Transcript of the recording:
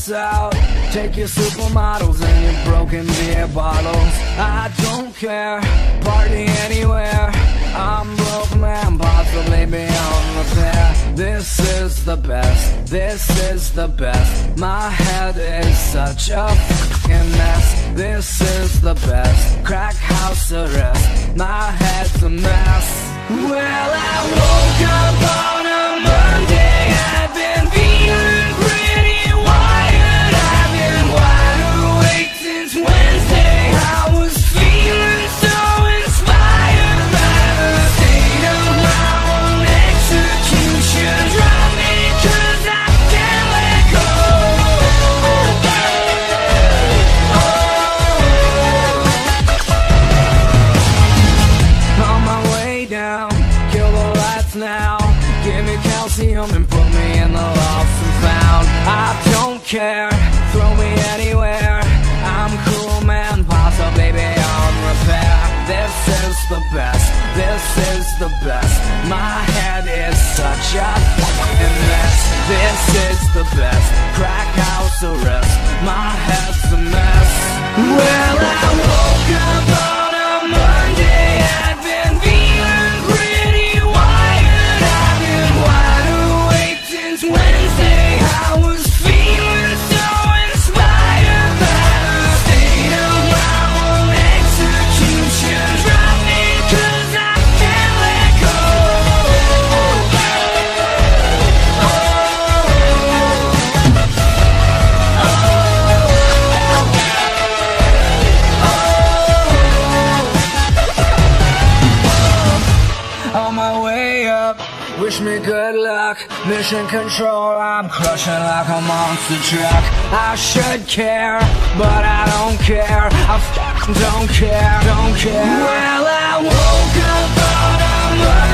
lights out. Take your supermodels and your broken beer bottles. I don't care, party anywhere. I'm broke man, possibly beyond repair. This is the best, this is the best. My head is such a fucking mess. This is the best, crack house arrest. My head's a mess. Well, I woke up on a Monday. I've been feeling pretty wired. I've been wide awake since Wednesday. I was feeling so inspired by the state of my own execution. Drive me 'cause I can't let go. On my way down, kill the lights now. Give me calcium and put me in the lost and found. I don't care, throw me anywhere. I'm cool man, possibly beyond repair. This is the best, this is the best. My head is such a fucking mess. This is the best, crack house arrest. My head's a mess. Well, I woke up on a Monday. I've been feeling pretty wired. I've been wide awake since Wednesday. I was feeling so inspired by the state of my own execution. Drive me 'cause I can't let go. On my way up, wish me good luck. Mission control, I'm crushing like a monster truck. I should care, but I don't care. I don't care, don't care. Well, I woke up on a Monday.